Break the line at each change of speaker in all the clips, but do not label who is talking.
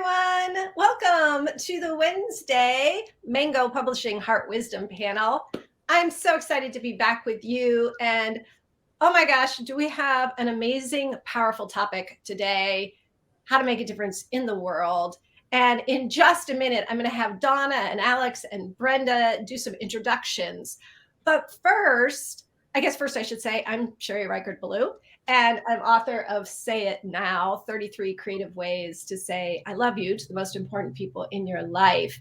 everyone. Welcome to the Wednesday Mango Publishing Heart Wisdom panel. I'm so excited to be back with you. And oh my gosh, do we have an amazing, powerful topic today, how to make a difference in the world. And in just a minute, I'm going to have Dawna and Alex and Brenda do some introductions. But first I should say I'm Sherry Richert Belul, and I'm author of Say It Now, 33 Creative Ways to Say I Love You to the Most Important People in Your Life.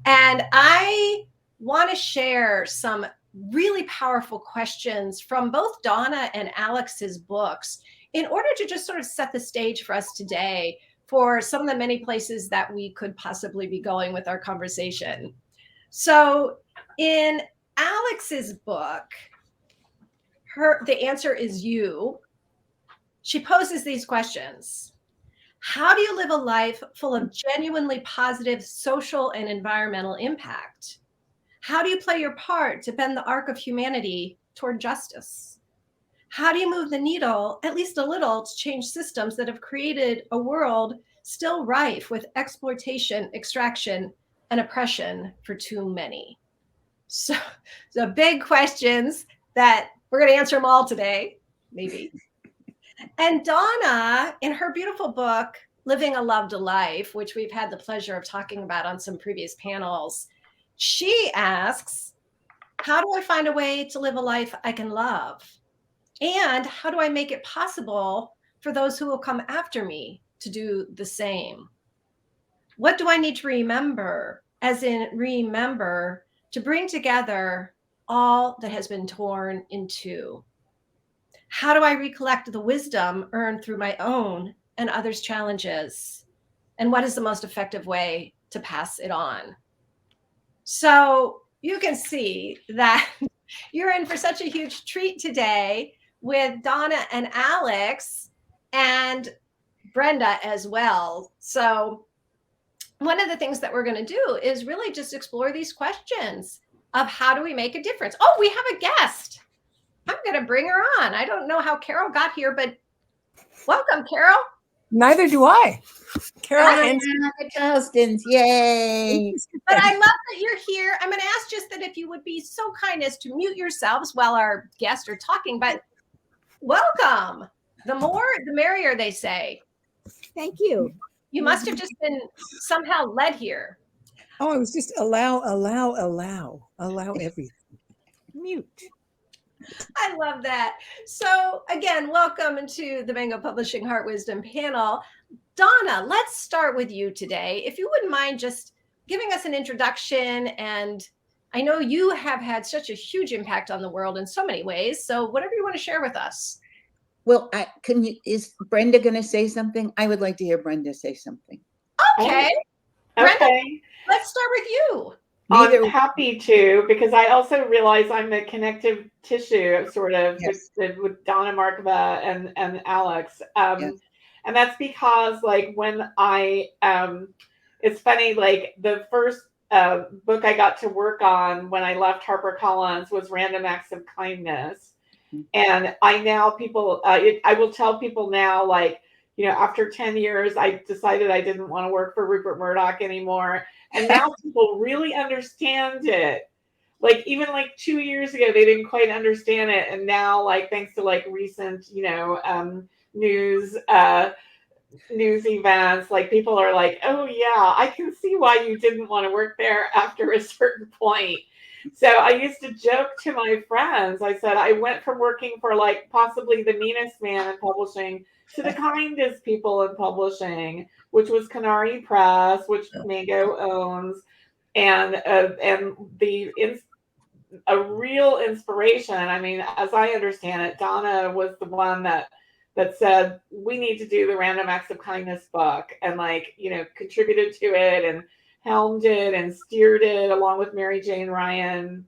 And I want to share some really powerful questions from both Dawna and Alex's books in order to just sort of set the stage for us today for some of the many places that we could possibly be going with our conversation. So in Alex's book, the answer is you. She poses these questions. How do you live a life full of genuinely positive social and environmental impact? How do you play your part to bend the arc of humanity toward justice? How do you move the needle, at least a little, to change systems that have created a world still rife with exploitation, extraction, and oppression for too many? So big questions that we're going to answer them all today, maybe. And Dawna, in her beautiful book, Living a Loved Life, which we've had the pleasure of talking about on some previous panels, she asks, how do I find a way to live a life I can love? And how do I make it possible for those who will come after me to do the same? What do I need to remember, as in remember, to bring together all that has been torn in two? How do I recollect the wisdom earned through my own and others' challenges? And what is the most effective way to pass it on? So you can see that you're in for such a huge treat today with Dawna and Alex and Brenda as well. So one of the things that we're going to do is really just explore these questions of how do we make a difference? Oh, we have a guest. I'm going to bring her on. I don't know how Carol got here, but welcome, Carol.
Neither do I.
Carol and contestants, yay.
But I love that you're here. I'm going to ask just that if you would be so kind as to mute yourselves while our guests are talking, but welcome. The more, the merrier, they say.
Thank you.
You must have just been somehow led here.
Oh, it was just allow everything. Mute.
I love that. So again, welcome to the Mango Publishing Heart Wisdom panel. Dawna, let's start with you today. If you wouldn't mind just giving us an introduction. And I know you have had such a huge impact on the world in so many ways. So whatever you want to share with us.
Well, is Brenda going to say something? I would like to hear Brenda say something.
Okay. Brenda, let's start with you.
I'm happy to, because I also realize I'm the connective tissue sort of with Dawna Markova and Alex. And that's because like when it's funny, like the first book I got to work on when I left HarperCollins was Random Acts of Kindness. And I will tell people now, like, you know, after 10 years, I decided I didn't want to work for Rupert Murdoch anymore. And now people really understand it. Like, even like 2 years ago, they didn't quite understand it. And now, like, thanks to like recent, you know, news events, like people are like, oh yeah, I can see why you didn't want to work there after a certain point. So I used to joke to my friends. I said, I went from working for like possibly the meanest man in publishing to the kindest people in publishing, which was Canary Press, which Mango owns, and a real inspiration. I mean, as I understand it, Dawna was the one that said we need to do the Random Acts of Kindness book, and like, you know, contributed to it and helmed it and steered it along with Mary Jane Ryan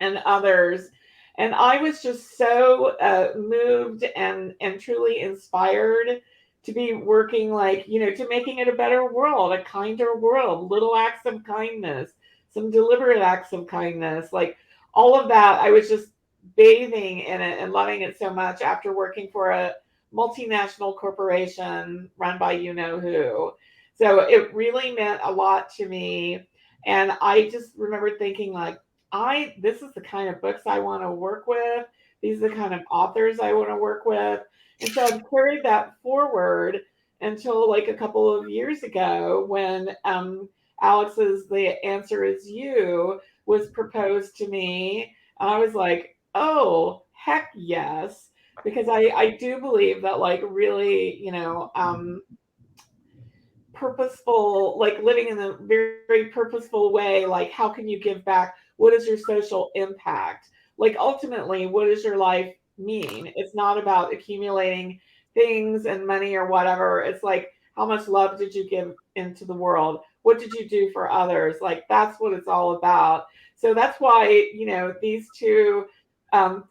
and others. And I was just so moved and truly inspired to be working, like, you know, to making it a better world, a kinder world, little acts of kindness, some deliberate acts of kindness, like all of that. I was just bathing in it and loving it so much after working for a multinational corporation run by you know who. So it really meant a lot to me. And I just remember thinking like, this is the kind of books I want to work with. These are the kind of authors I want to work with. And so I've carried that forward until like a couple of years ago when Alex's The Answer Is You was proposed to me. And I was like, oh, heck yes. Because I do believe that like really, purposeful, like living in a very, very purposeful way, like how can you give back? What is your social impact? Like ultimately, what does your life mean? It's not about accumulating things and money or whatever. It's like, how much love did you give into the world? What did you do for others? Like that's what it's all about. So that's why, these two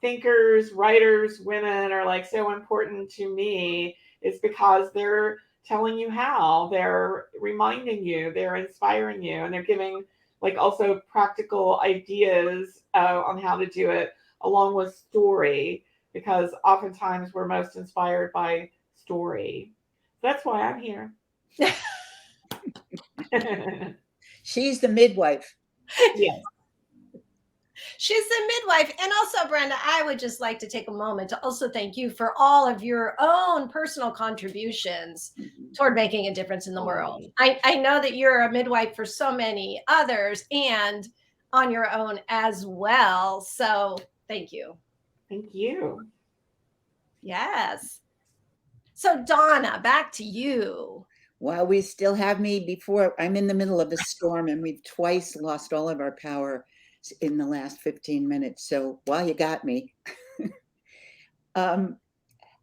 thinkers, writers, women are like so important to me. Is because they're telling you how, they're reminding you, they're inspiring you, and they're giving like also practical ideas on how to do it along with story, because oftentimes we're most inspired by story. That's why I'm here.
She's the midwife.
Yes.
She's the midwife. And also, Brenda, I would just like to take a moment to also thank you for all of your own personal contributions toward making a difference in the world. I know that you're a midwife for so many others and on your own as well. So thank you.
Thank you.
Yes. So Dawna, back to you.
While we still have me before, I'm in the middle of a storm and we've twice lost all of our power in the last 15 minutes. So while you got me,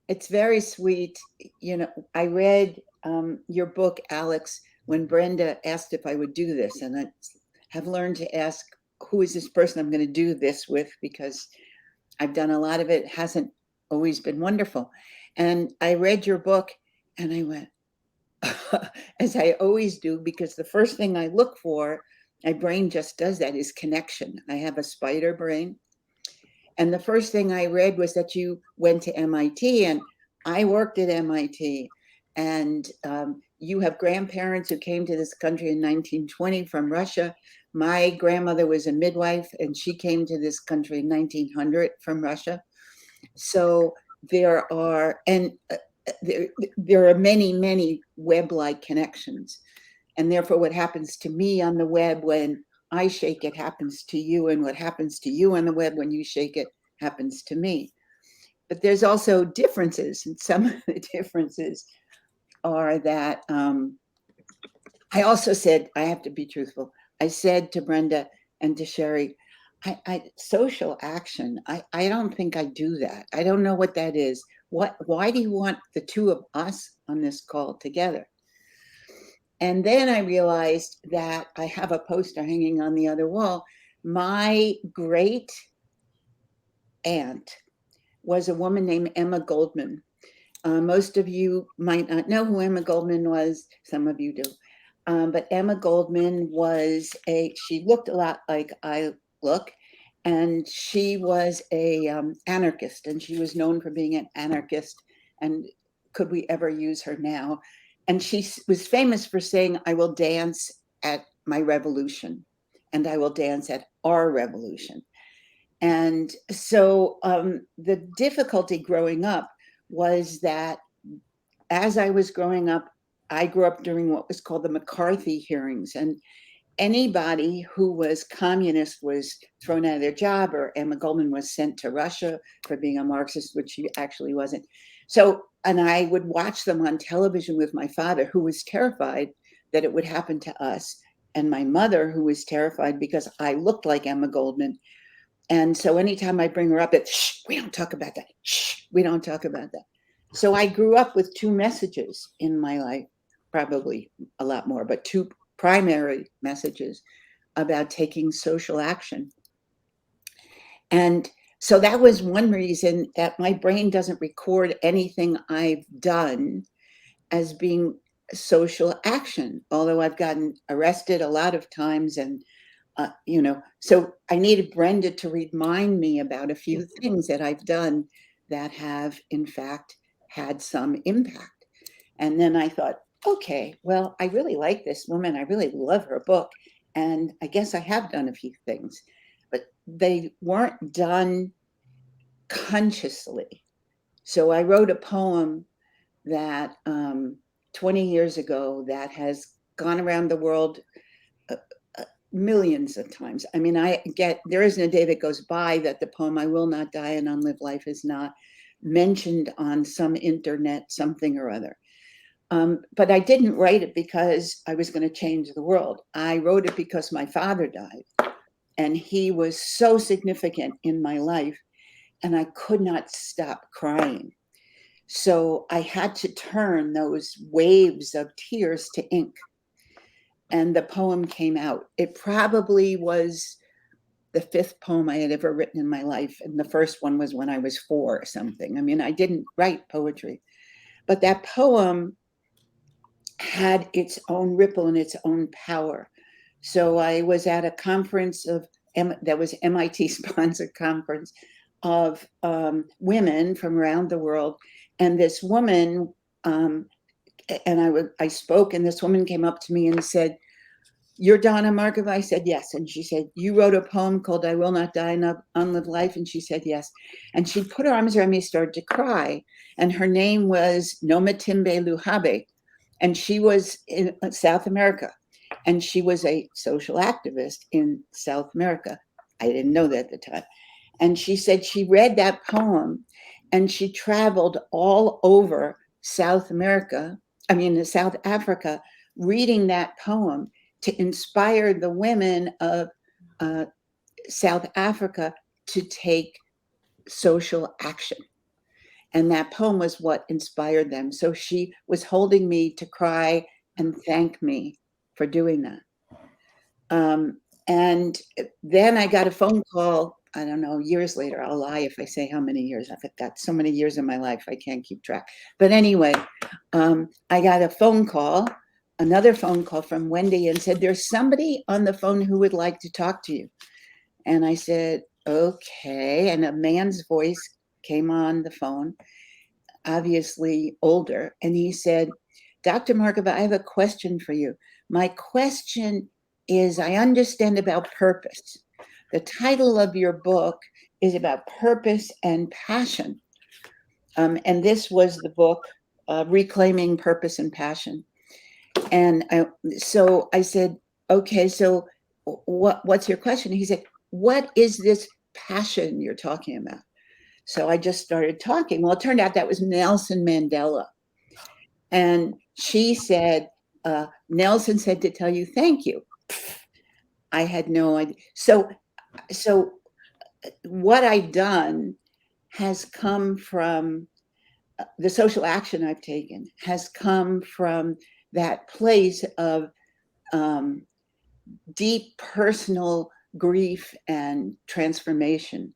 it's very sweet. I read your book, Alex, when Brenda asked if I would do this. And I have learned to ask, who is this person I'm going to do this with? Because I've done a lot of it. It hasn't always been wonderful. And I read your book and I went, as I always do, because the first thing I look for, my brain just does that, is connection. I have a spider brain. And the first thing I read was that you went to MIT, and I worked at MIT. And you have grandparents who came to this country in 1920 from Russia. My grandmother was a midwife, and she came to this country in 1900 from Russia. So there are many, many web-like connections. And therefore, what happens to me on the web when I shake it happens to you, and what happens to you on the web when you shake it happens to me. But there's also differences, and some of the differences are that I also said, I have to be truthful, I said to Brenda and to Sherry, social action, I don't think I do that. I don't know what that is. Why do you want the two of us on this call together? And then I realized that I have a poster hanging on the other wall. My great aunt was a woman named Emma Goldman. Most of you might not know who Emma Goldman was. Some of you do. But Emma Goldman she looked a lot like I look, and she was a anarchist, and she was known for being an anarchist. And could we ever use her now? And she was famous for saying, I will dance at my revolution, and I will dance at our revolution. And so the difficulty growing up was that as I was growing up, I grew up during what was called the McCarthy hearings. And anybody who was communist was thrown out of their job, or Emma Goldman was sent to Russia for being a Marxist, which she actually wasn't. So, and I would watch them on television with my father, who was terrified that it would happen to us, and my mother, who was terrified because I looked like Emma Goldman. And so anytime I bring her up, it's, shh, we don't talk about that. Shh, we don't talk about that. So I grew up with two messages in my life, probably a lot more, but two primary messages about taking social action. And so that was one reason that my brain doesn't record anything I've done as being social action, although I've gotten arrested a lot of times. And, so I needed Brenda to remind me about a few things that I've done that have, in fact, had some impact. And then I thought, okay, well, I really like this woman. I really love her book. And I guess I have done a few things, but they weren't done consciously. So I wrote a poem that 20 years ago that has gone around the world millions of times. I mean, there isn't a day that goes by that the poem I Will Not Die and Unlived Life is not mentioned on some internet something or other. But I didn't write it because I was going to change the world. I wrote it because my father died, and he was so significant in my life, and I could not stop crying. So I had to turn those waves of tears to ink, and the poem came out. It probably was the 5th poem I had ever written in my life, and the first one was when I was 4 or something. I mean, I didn't write poetry, but that poem had its own ripple and its own power. So I was at a conference that was MIT sponsored conference of women from around the world, and this woman, and I spoke, and this woman came up to me and said, "You're Dawna Markova?" I said, "Yes." And she said, "You wrote a poem called I Will Not Die in Unlived Life?" And she said, "Yes." And she put her arms around me, started to cry. And her name was Nomatimbe Luhabe. And she was in South America. And she was a social activist in South America. I didn't know that at the time. And she said she read that poem and she traveled all over South Africa, reading that poem to inspire the women of South Africa to take social action. And that poem was what inspired them. So she was holding me to cry and thank me for doing that. And then I got a phone call, I don't know, years later. I'll lie if I say how many years. I've got so many years in my life, I can't keep track. But anyway, I got a phone call, another phone call from Wendy, and said, "There's somebody on the phone who would like to talk to you." And I said, "Okay." And a man's voice came on the phone, obviously older. And he said, "Dr. Markova, I have a question for you. My question is, I understand about purpose. The title of your book is about purpose and passion." And this was the book, Reclaiming Purpose and Passion. And so I said, "Okay, so what's your question?" He said, "What is this passion you're talking about?" So I just started talking. Well, it turned out that was Nelson Mandela. And she said, "Nelson said to tell you thank you." I had no idea. So what I've done has come from the social action I've taken, has come from that place of deep personal grief and transformation.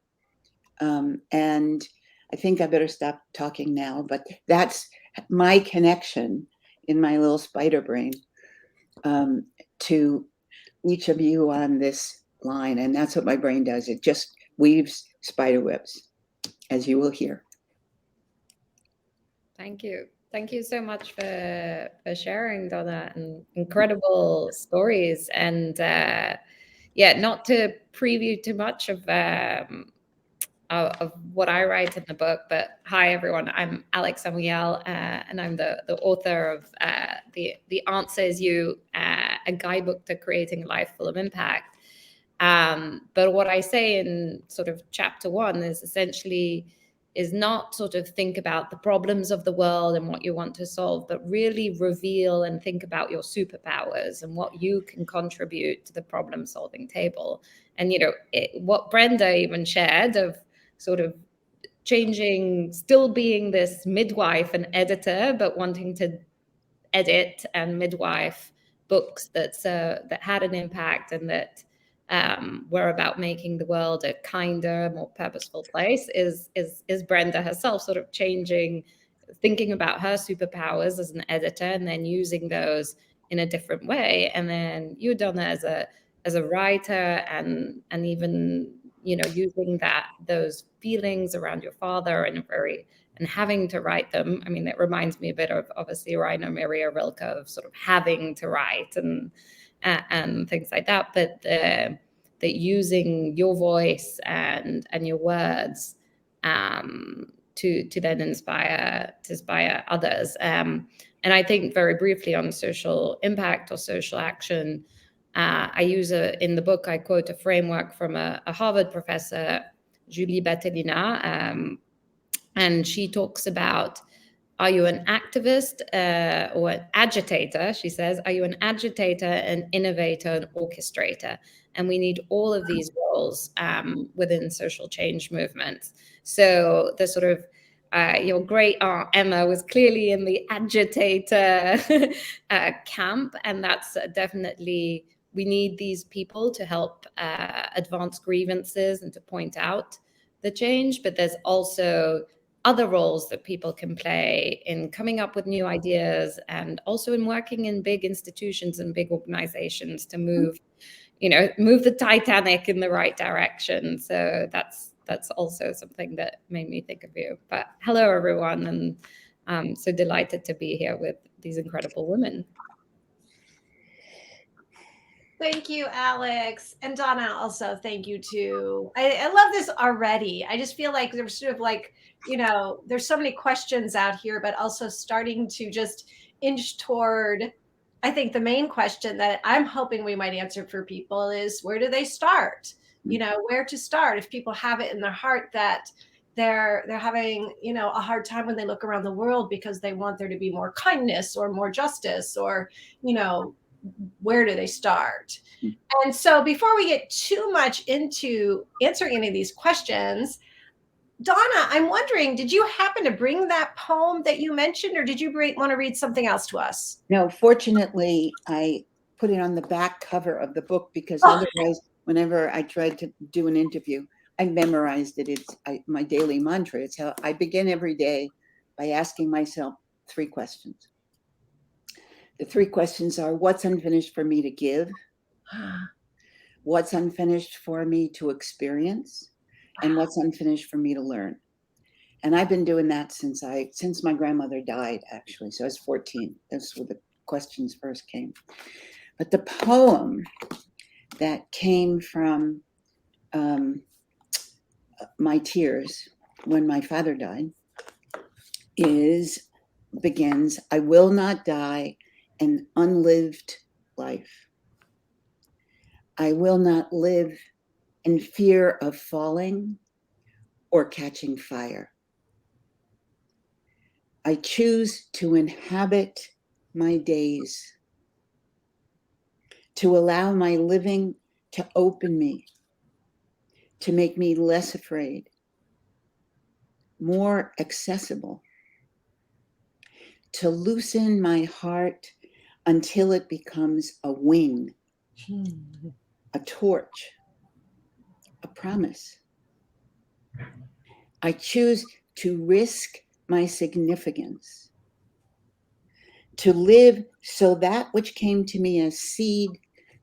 And I think I better stop talking now, but that's my connection in my little spider brain to each of you on this line. And that's what my brain does. It just weaves spider webs, as you will hear.
Thank you. Thank you so much for sharing, Dawna, and incredible stories. And yeah, not to preview too much of what I write in the book, but hi everyone, I'm Alex Amouyel, and I'm the author of the Answer Is You, a guidebook to creating a life full of impact. But what I say in sort of chapter 1 is essentially is not sort of think about the problems of the world and what you want to solve, but really reveal and think about your superpowers and what you can contribute to the problem solving table. And, you know, what Brenda even shared of sort of changing, still being this midwife and editor, but wanting to edit and midwife books that had an impact and that were about making the world a kinder, more purposeful place is Brenda herself sort of changing, thinking about her superpowers as an editor and then using those in a different way. And then you, Dawna, as a writer and using those feelings around your father in a and having to write them. I mean, it reminds me a bit of obviously Rainer Maria Rilke, of sort of having to write and things like that. But that using your voice and your words to then inspire others. And I think very briefly on social impact or social action, I use in the book, I quote a framework from a Harvard professor, Julie Batelina, and she talks about, are you an activist or an agitator? She says, are you an agitator, an innovator, an orchestrator? And we need all of these roles within social change movements. So the sort of your great aunt Emma was clearly in the agitator camp, and that's definitely, we need these people to help advance grievances and to point out the change. But there's also other roles that people can play in coming up with new ideas, and also in working in big institutions and big organizations to move the Titanic in the right direction. So that's also something that made me think of you. But hello, everyone, and I'm so delighted to be here with these incredible women.
Thank you, Alex. And Dawna, also thank you too. I love this already. I just feel like there's sort of like, there's so many questions out here, but also starting to just inch toward, I think the main question that I'm hoping we might answer for people is, where do they start? Where to start if people have it in their heart that they're having, a hard time when they look around the world because they want there to be more kindness or more justice, or, where do they start? And so before we get too much into answering any of these questions, Dawna, I'm wondering, did you happen to bring that poem that you mentioned, or did you want to read something else to us?
No, fortunately, I put it on the back cover of the book because otherwise, whenever I tried to do an interview, I memorized it. It's my daily mantra. It's how I begin every day, by asking myself 3 questions. The 3 questions are, what's unfinished for me to give? What's unfinished for me to experience? And what's unfinished for me to learn? And I've been doing that since my grandmother died, actually. So I was 14. That's where the questions first came. But the poem that came from my tears when my father died begins, I will not die an unlived life. I will not live in fear of falling or catching fire. I choose to inhabit my days, to allow my living to open me, to make me less afraid, more accessible, to loosen my heart until it becomes a wing, a torch, a promise. I choose to risk my significance, to live so that which came to me as seed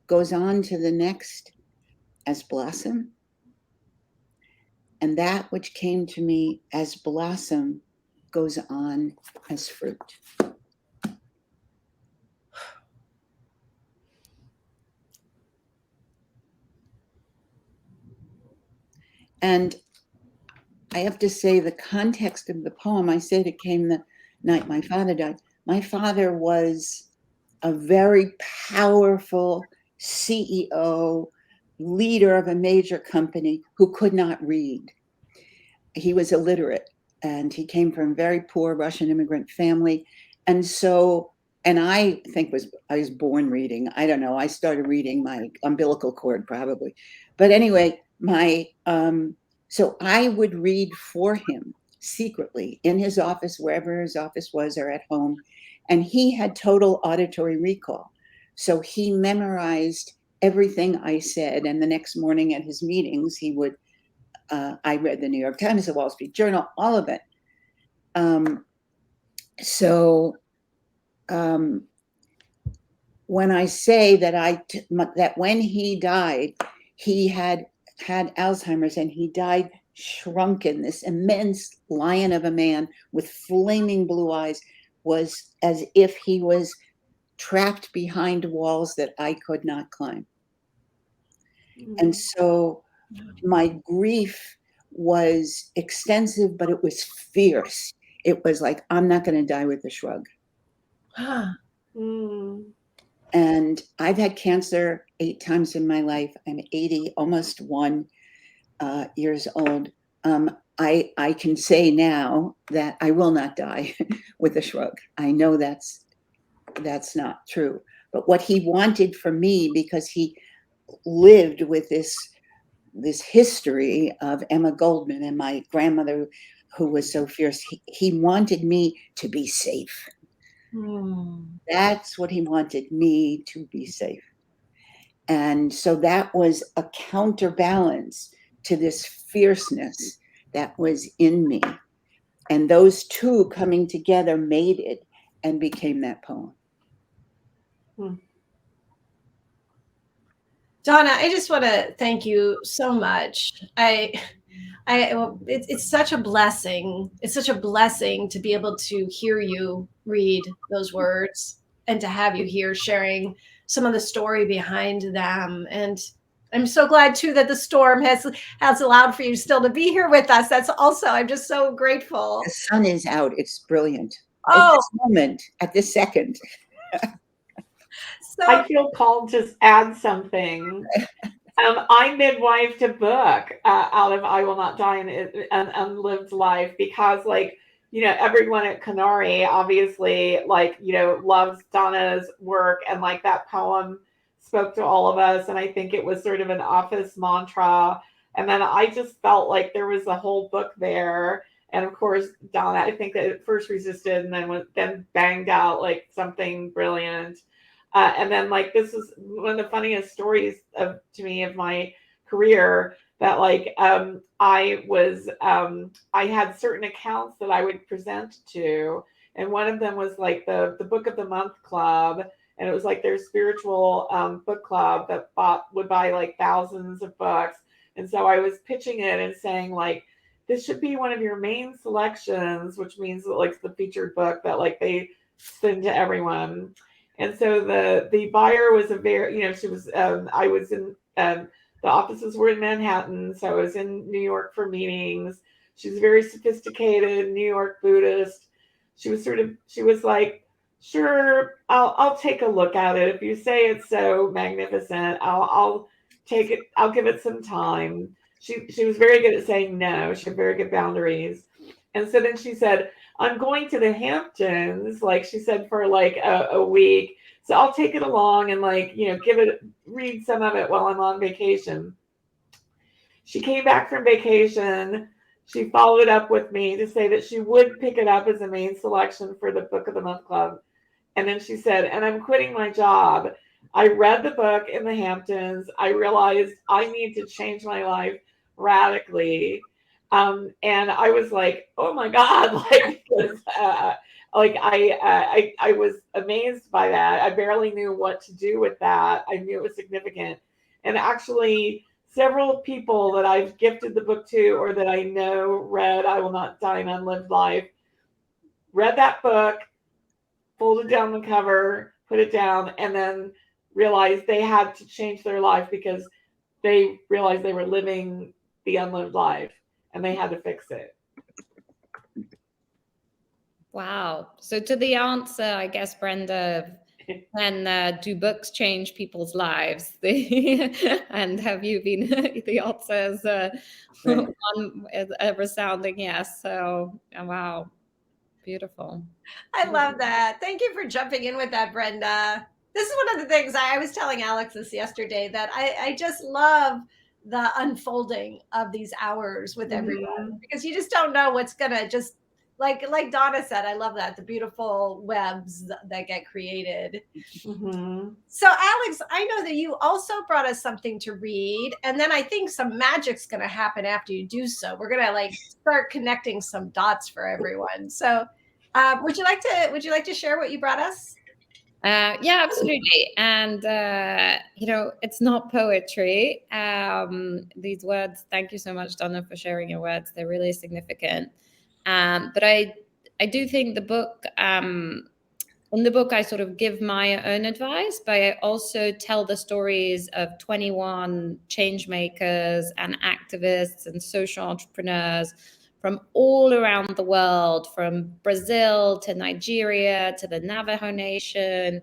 goes on to the next as blossom, and that which came to me as blossom goes on as fruit. And I have to say, the context of the poem, I said it came the night my father died. My father was a very powerful CEO, leader of a major company who could not read. He was illiterate, and he came from a very poor Russian immigrant family. And I think I was born reading. I don't know. I started reading my umbilical cord probably. But anyway, so I would read for him secretly in his office, wherever his office was, or at home. And he had total auditory recall. So he memorized everything I said. And the next morning at his meetings, he would, I read the New York Times, the Wall Street Journal, all of it. When I say that when he died, he had Alzheimer's, and he died shrunken, this immense lion of a man with flaming blue eyes, was as if he was trapped behind walls that I could not climb. And so my grief was extensive, but it was fierce. It was like, I'm not going to die with a shrug. And I've had cancer 8 times in my life. I'm 80, almost 1 years old. I can say now that I will not die with a shrug. I know that's not true. But what he wanted for me, because he lived with this history of Emma Goldman and my grandmother, who was so fierce, he wanted me to be safe. That's what he wanted, me to be safe. And so that was a counterbalance to this fierceness that was in me. And those two coming together made it and became that poem.
Dawna, I just want to thank you so much. It's such a blessing. It's such a blessing to be able to hear you read those words and to have you here sharing some of the story behind them. And I'm so glad too that the storm has allowed for you still to be here with us. That's also, I'm just so grateful.
The sun is out. It's brilliant.
Oh,
at this moment, at this second.
So
I feel called to add something. I midwife to book out of I Will Not Die in an Unlived Life, because everyone at Canary obviously loves Dawna's work, and that poem spoke to all of us, and I think it was sort of an office mantra. And then I just felt like there was a whole book there. And of course, Dawna, I think that at first resisted and then banged out something brilliant. And then this is one of the funniest stories to me of my career, that I had certain accounts that I would present to, and one of them was the Book of the Month Club, and it was their spiritual book club that would buy thousands of books. And so I was pitching it and saying this should be one of your main selections, which means the featured book that they send to everyone. And so the buyer was she was, I was in, the offices were in Manhattan, so I was in New York for meetings. She's very sophisticated, New York Buddhist. She was like, sure, I'll take a look at it. If you say it's so magnificent, I'll take it. I'll give it some time. She was very good at saying no. She had very good boundaries. And so then she said, I'm going to the Hamptons, she said, for a week. So I'll take it along and read some of it while I'm on vacation. She came back from vacation. She followed up with me to say that she would pick it up as a main selection for the Book of the Month Club. And then she said, and I'm quitting my job. I read the book in the Hamptons. I realized I need to change my life radically. And I was like, oh my God, I was amazed by that. I barely knew what to do with that. I knew it was significant. And actually, several people that I've gifted the book to, or that I know read I Will Not Die in Unlived Life, read that book, folded down the cover, put it down, and then realized they had to change their life because they realized they were living the unlived life. And they had to fix it.
Wow. So to the answer, I guess, Brenda, when do books change people's lives? And have you been, the answer is a resounding yes. So, wow. Beautiful.
I love that. Thank you for jumping in with that, Brenda. This is one of the things I was telling Alex this yesterday, that I just love the unfolding of these hours with everyone, because you just don't know what's gonna just like Dawna said. I love that, the beautiful webs that get created. So Alex, I know that you also brought us something to read, and then I think some magic's gonna happen after you do so. We're gonna start connecting some dots for everyone. So would you like to share what you brought us?
Yeah, absolutely. And, it's not poetry. These words, thank you so much, Donna, for sharing your words. They're really significant. But I do think in the book, I sort of give my own advice, but I also tell the stories of 21 change makers and activists and social entrepreneurs from all around the world, from Brazil to Nigeria to the Navajo Nation,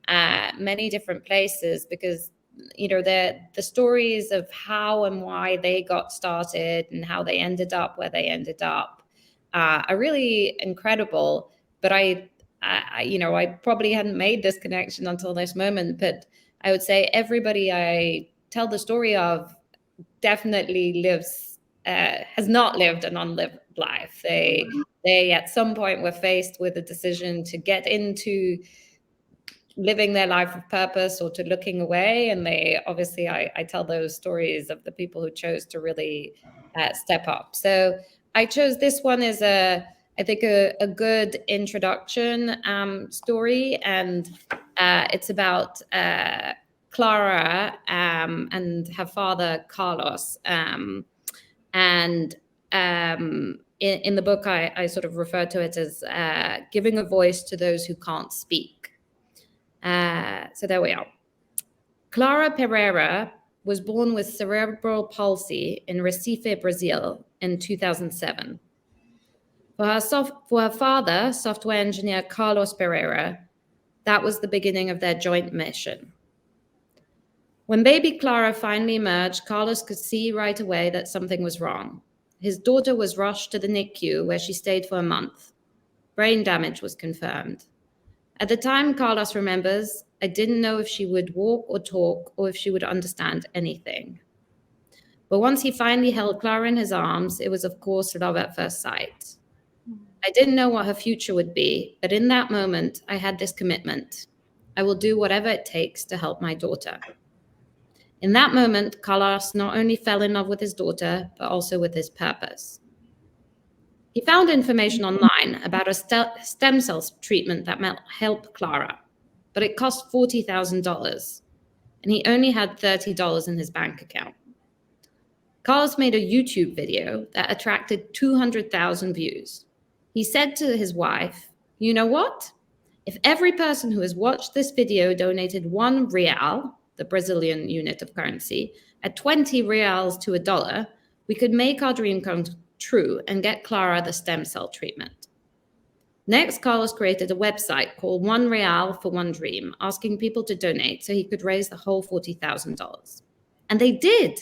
many different places, because the stories of how and why they got started and how they ended up where they ended up are really incredible. But I probably hadn't made this connection until this moment, but I would say everybody I tell the story of definitely has not lived an unlived life. They at some point were faced with a decision to get into living their life of purpose or to looking away. And they obviously, I tell those stories of the people who chose to really step up. So I chose this one as I think a good introduction story. And it's about Clara and her father, Carlos. In the book, I sort of refer to it as giving a voice to those who can't speak. So there we are. Clara Pereira was born with cerebral palsy in Recife, Brazil in 2007. For her father, software engineer Carlos Pereira, that was the beginning of their joint mission. When baby Clara finally emerged, Carlos could see right away that something was wrong. His daughter was rushed to the NICU, where she stayed for a month. Brain damage was confirmed. At the time, Carlos remembers, I didn't know if she would walk or talk or if she would understand anything. But once he finally held Clara in his arms, it was, of course, love at first sight. I didn't know what her future would be, but in that moment, I had this commitment. I will do whatever it takes to help my daughter. In that moment, Carlos not only fell in love with his daughter, but also with his purpose. He found information online about a stem cell treatment that might help Clara, but it cost $40,000, and he only had $30 in his bank account. Carlos made a YouTube video that attracted 200,000 views. He said to his wife, you know what? If every person who has watched this video donated 1 real, the Brazilian unit of currency, at 20 reals to $1, we could make our dream come true and get Clara the stem cell treatment. Next, Carlos created a website called 1 Real for 1 Dream, asking people to donate so he could raise the whole $40,000. And they did.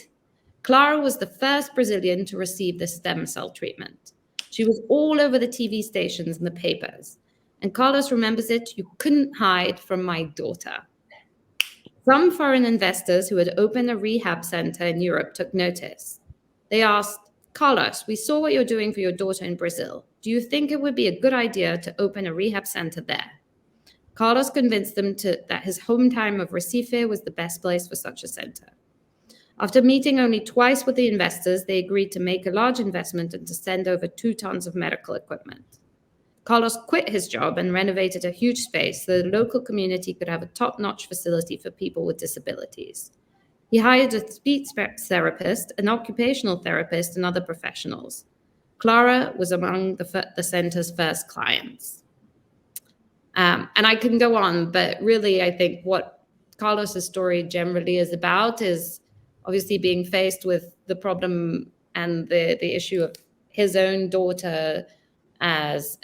Clara was the first Brazilian to receive the stem cell treatment. She was all over the TV stations and the papers. And Carlos remembers it, you couldn't hide from my daughter. Some foreign investors who had opened a rehab center in Europe took notice. They asked, Carlos, we saw what you're doing for your daughter in Brazil. Do you think it would be a good idea to open a rehab center there? Carlos convinced them that his hometown of Recife was the best place for such a center. After meeting only twice with the investors, they agreed to make a large investment and to send over 2 tons of medical equipment. Carlos quit his job and renovated a huge space so the local community could have a top-notch facility for people with disabilities. He hired a speech therapist, an occupational therapist, and other professionals. Clara was among the center's first clients. And I can go on, but really I think what Carlos's story generally is about is obviously being faced with the problem and the issue of his own daughter as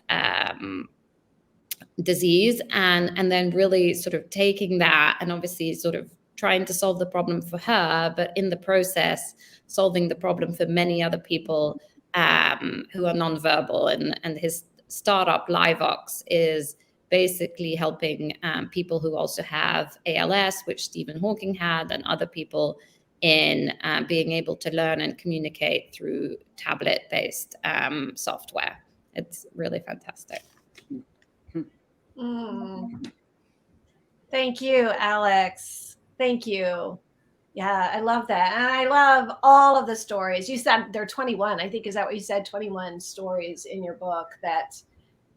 disease, and then really sort of taking that and obviously sort of trying to solve the problem for her, but in the process, solving the problem for many other people who are nonverbal. And his startup, Livox, is basically helping people who also have ALS, which Stephen Hawking had, and other people in being able to learn and communicate through tablet-based software. It's really fantastic.
Thank you, Alex. Thank you. Yeah, I love that. And I love all of the stories. You said there are 21, I think, is that what you said? 21 stories in your book. That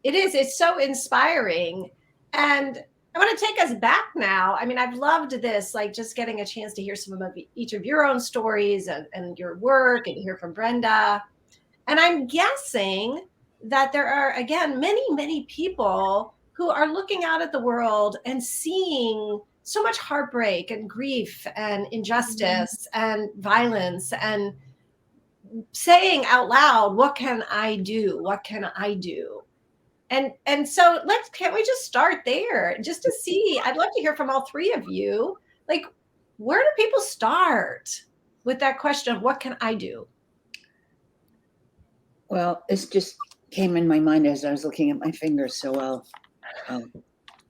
it's so inspiring. And I want to take us back now. I mean, I've loved this, like just getting a chance to hear some of each of your own stories and your work and hear from Brenda. And I'm guessing that there are, again, many, many people who are looking out at the world and seeing so much heartbreak and grief and injustice and violence and saying out loud, what can I do? What can I do? And so can't we just start there just to see? I'd love to hear from all three of you. Like, where do people start with that question of what can I do?
Well, this just came in my mind as I was looking at my fingers, so I'll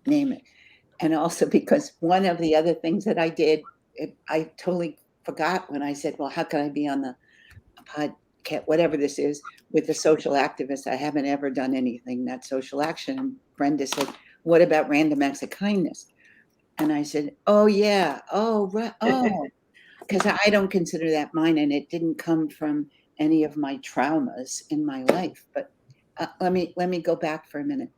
name it. And also because one of the other things that I did, I totally forgot when I said, well, how can I be on the podcast, whatever this is, with the social activists? I haven't ever done anything that's social action. And Brenda said, what about random acts of kindness? And I said, oh, yeah. Oh, right. Oh, because I don't consider that mine. And it didn't come from any of my traumas in my life. But let me go back for a minute.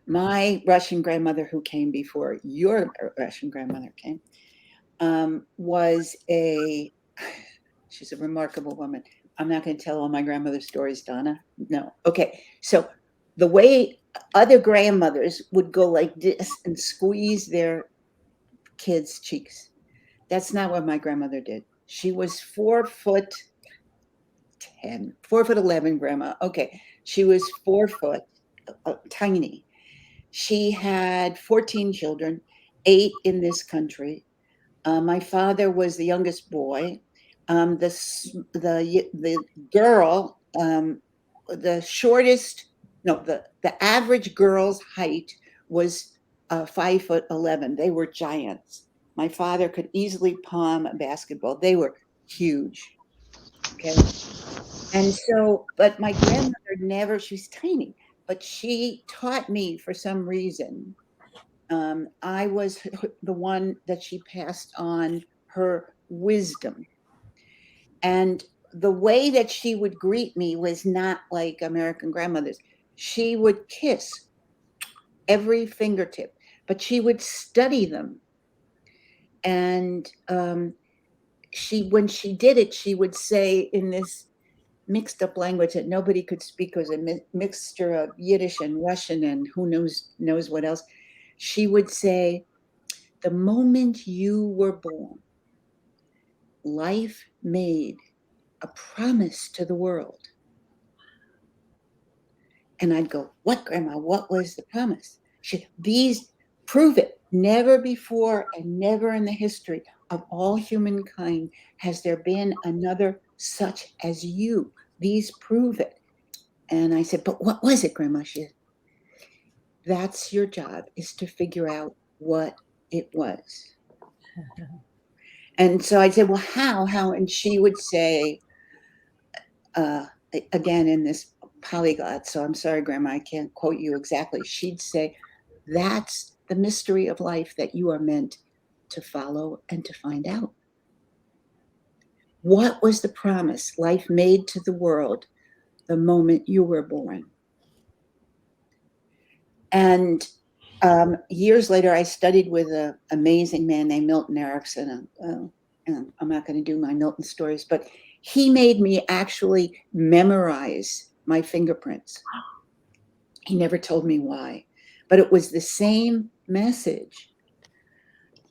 My Russian grandmother, who came before your Russian grandmother came, she's a remarkable woman. I'm not going to tell all my grandmother's stories, Dawna. No. Okay. So the way other grandmothers would go like this and squeeze their kids' cheeks, that's not what my grandmother did. She was 4'10", 4'11", grandma. Okay. She was 4 foot, tiny. She had 14 children, 8 in this country. My father was the youngest boy. The girl, the shortest, no, the average girl's height was 5'11". They were giants. My father could easily palm a basketball. They were huge. Okay. And so, but my grandmother she was tiny, but she taught me for some reason. I was the one that she passed on her wisdom. And the way that she would greet me was not like American grandmothers. She would kiss every fingertip, but she would study them. And when she did it, she would say in this mixed up language that nobody could speak, was a mixture of Yiddish and Russian and who knows what else. She would say, the moment you were born, life made a promise to the world. And I'd go, what, Grandma? What was the promise? These prove it. Never before and never in the history of all humankind has there been another such as you. These prove it. And I said, but what was it, Grandma? She said, that's your job, is to figure out what it was. And so I said, well, how? And she would say, again, in this polyglot, so I'm sorry, Grandma, I can't quote you exactly. She'd say, that's the mystery of life that you are meant to follow and to find out. What was the promise life made to the world the moment you were born? And years later, I studied with an amazing man named Milton Erickson. And I'm not going to do my Milton stories, but he made me actually memorize my fingerprints. He never told me why, but it was the same message.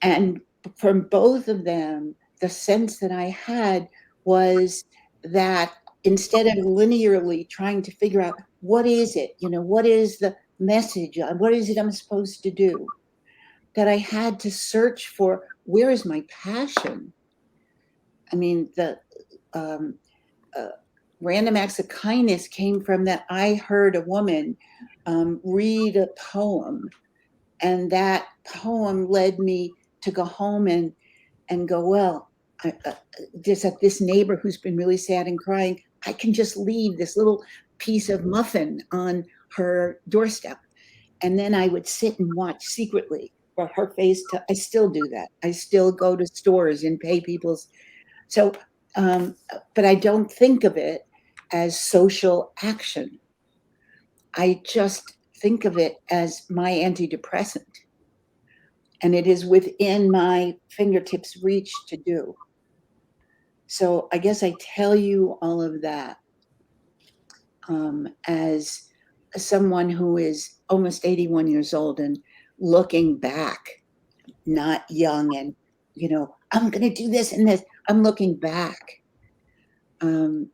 And from both of them, the sense that I had was that instead of linearly trying to figure out what is it, what is the message, what is it I'm supposed to do, that I had to search for, where is my passion? I mean, the random acts of kindness came from that. I heard a woman read a poem, and that poem led me to go home and go, well, there's this neighbor who's been really sad and crying. I can just leave this little piece of muffin on her doorstep. And then I would sit and watch secretly for her face. I still do that. I still go to stores and pay people's. So, but I don't think of it as social action. I just think of it as my antidepressant. And it is within my fingertips reach to do. So I guess I tell you all of that as someone who is almost 81 years old and looking back, not young and, I'm going to do this and this. I'm looking back and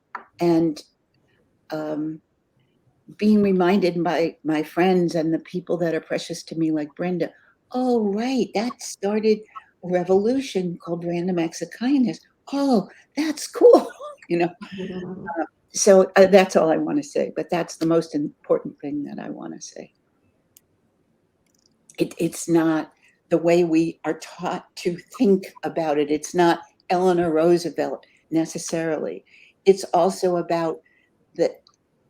being reminded by my friends and the people that are precious to me, like Brenda. Oh, right. That started a revolution called Random Acts of Kindness. Oh, that's cool. So that's all I want to say. But that's the most important thing that I want to say. It's not the way we are taught to think about it. It's not Eleanor Roosevelt necessarily. It's also about the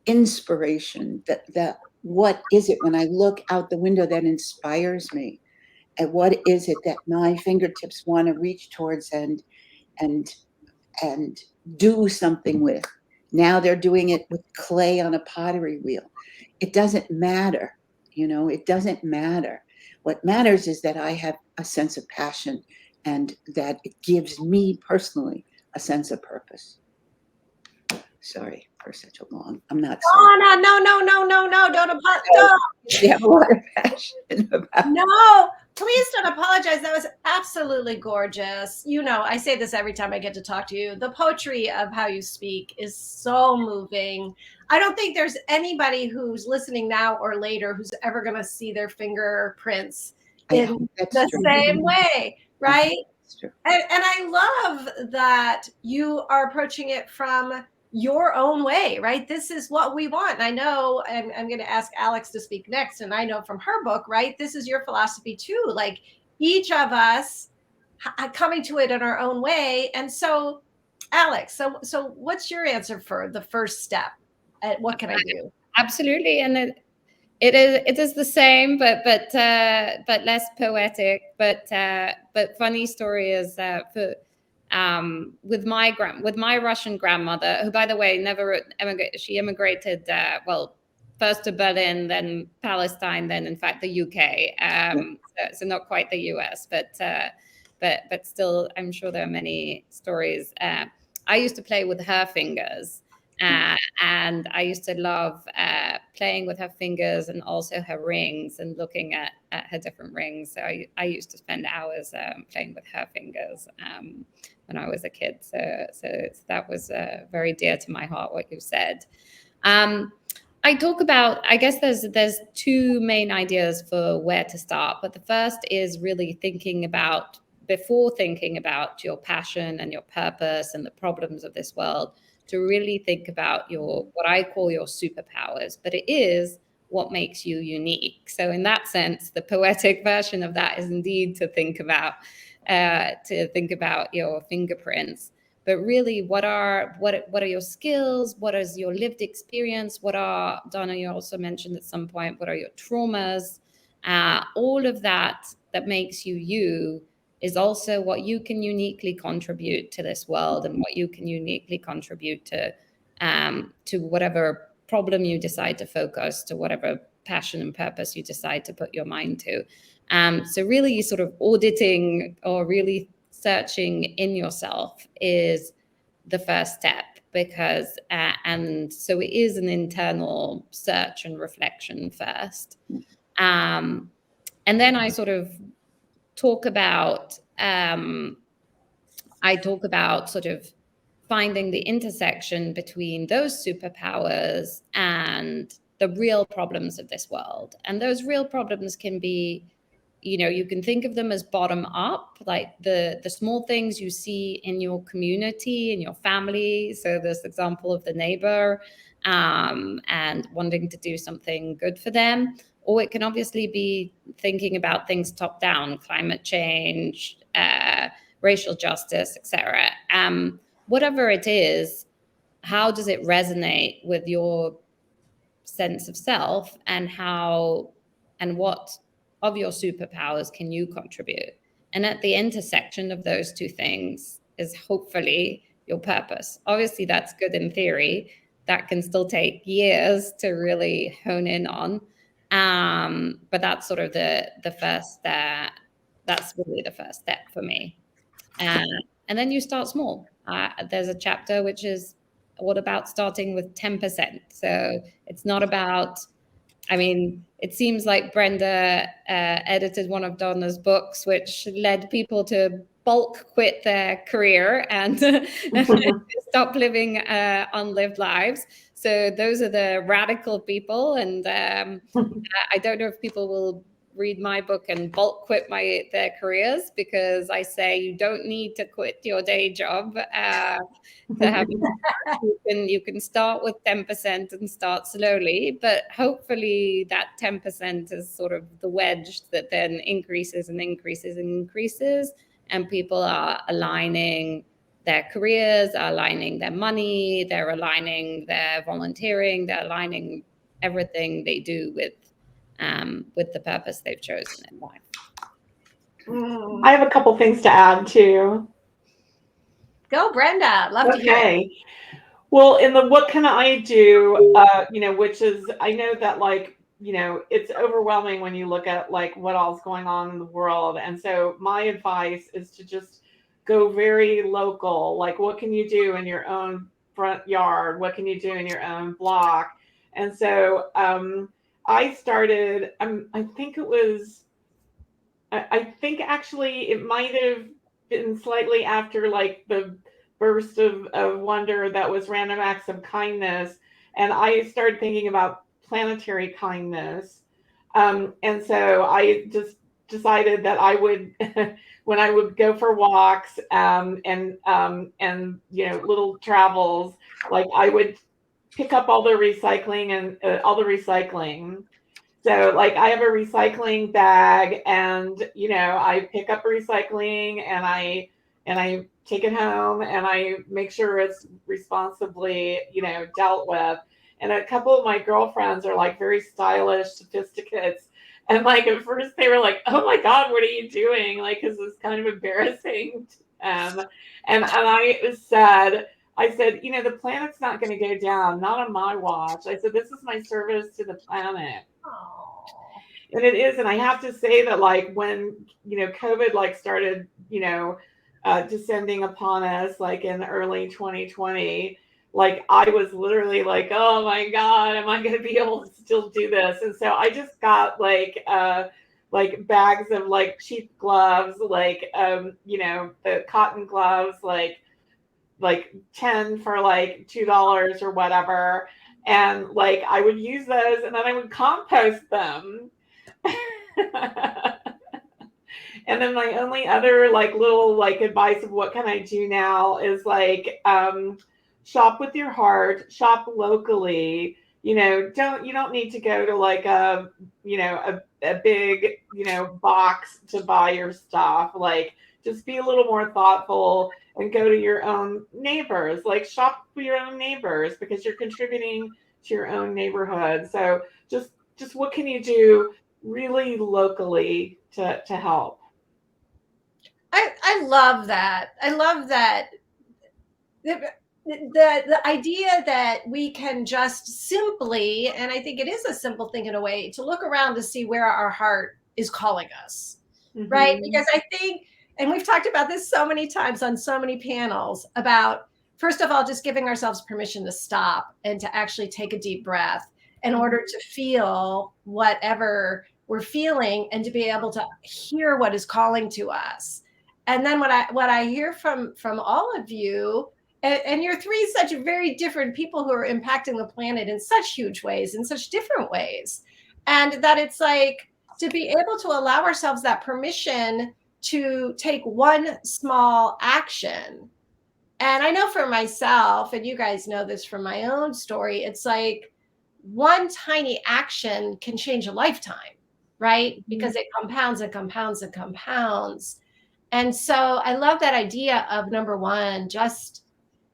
inspiration, that what is it when I look out the window that inspires me, and what is it that my fingertips want to reach towards and do something with. Now they're doing it with clay on a pottery wheel. It doesn't matter, it doesn't matter. What matters is that I have a sense of passion and that it gives me personally a sense of purpose. Sorry for such a long, I'm not sorry.
Dawna, no, don't apologize.
You have a lot of passion about
No, please don't apologize. That was absolutely gorgeous. I say this every time I get to talk to you. The poetry of how you speak is so moving. I don't think there's anybody who's listening now or later who's ever going to see their fingerprints in the same way, right? And I love that you are approaching it from your own way, right? This is what we want. And I know I'm going to ask Alex to speak next. And I know from her book, right? This is your philosophy too. Like each of us coming to it in our own way. And so, Alex, so what's your answer for the first step? What can I do?
Absolutely. And it is the same, but less poetic. But funny story is with my Russian grandmother, who, by the way, never immigrated. She immigrated first to Berlin, then Palestine, then in fact the UK. So not quite the US, but still, I'm sure there are many stories. I used to play with her fingers. And I used to love playing with her fingers and also her rings and looking at her different rings. So I used to spend hours playing with her fingers when I was a kid. So that was very dear to my heart, what you said. I talk about, I guess there's two main ideas for where to start. But the first is really before thinking about your passion and your purpose and the problems of this world, to really think about what I call your superpowers, but it is what makes you unique. So in that sense, the poetic version of that is indeed to think about your fingerprints. But really, what are your skills? What is your lived experience? Dawna, you also mentioned at some point, what are your traumas? All of that makes you you is also what you can uniquely contribute to this world and what you can uniquely contribute to whatever problem you decide to focus, to whatever passion and purpose you decide to put your mind to. So really sort of auditing or really searching in yourself is the first step, because and so it is an internal search and reflection first. And then I sort of talk about sort of finding the intersection between those superpowers and the real problems of this world. And those real problems can be, you can think of them as bottom up, like the small things you see in your community, in your family. So this example of the neighbor and wanting to do something good for them. Or it can obviously be thinking about things top down, climate change, racial justice, etc. Whatever it is, how does it resonate with your sense of self, and what of your superpowers can you contribute? And at the intersection of those two things is hopefully your purpose. Obviously, that's good in theory. That can still take years to really hone in on. But that's sort of the first, that's really the first step for me. And then you start small. There's a chapter which is what about starting with 10%. So it's not about, I mean, it seems like Brenda edited one of Dawna's books, which led people to bulk quit their career and stop living unlived lives. So those are the radical people. And I don't know if people will read my book and bulk quit their careers, because I say you don't need to quit your day job to have you can start with 10% and start slowly, but hopefully that 10% is sort of the wedge that then increases and increases and increases, and people are aligning their careers, are aligning their money, they're aligning their volunteering, they're aligning everything they do with the purpose they've chosen in life.
I have a couple things to add too.
Go, Brenda. Love to hear it.
Well, in the what can I do, which is, I know that it's overwhelming when you look at like what all's going on in the world. And so my advice is to just go very local. Like, what can you do in your own front yard? What can you do in your own block? And so I started, I think actually it might have been slightly after like the burst of wonder that was Random Acts of Kindness. And I started thinking about planetary kindness. And so I just decided that I would, when I would go for walks and little travels, like I would pick up all the recycling and So like I have a recycling bag, and I pick up recycling and I take it home and I make sure it's responsibly dealt with. And a couple of my girlfriends are like very stylish, sophisticates, and like at first they were like, "Oh my God, what are you doing?" Like, because it's kind of embarrassing. And I said, the planet's not going to go down, not on my watch. I said, this is my service to the planet. And it is. And I have to say that like when, COVID like started, descending upon us like in early 2020, like I was literally like, oh my God, am I going to be able to still do this? And so I just got like bags of like cheap gloves, like, the cotton gloves, like 10 for like $2 or whatever. And like, I would use those and then I would compost them. And then my only other like little like advice of what can I do now is like, shop with your heart, shop locally. You don't need to go to like a big, box to buy your stuff. Like, just be a little more thoughtful and go to your own neighbors. Like, shop with your own neighbors because you're contributing to your own neighborhood. So just what can you do really locally to help?
I love that. I love that. The idea that we can just simply, and I think it is a simple thing in a way, to look around to see where our heart is calling us, right? Because I think, and we've talked about this so many times on so many panels about, first of all, just giving ourselves permission to stop and to actually take a deep breath in order to feel whatever we're feeling and to be able to hear what is calling to us. And then what I hear from all of you, and you're three such very different people who are impacting the planet in such huge ways, in such different ways, and that it's like to be able to allow ourselves that permission to take one small action. And I know for myself, and you guys know this from my own story, it's like one tiny action can change a lifetime, right? Because it compounds and compounds and compounds. And so I love that idea of number one, just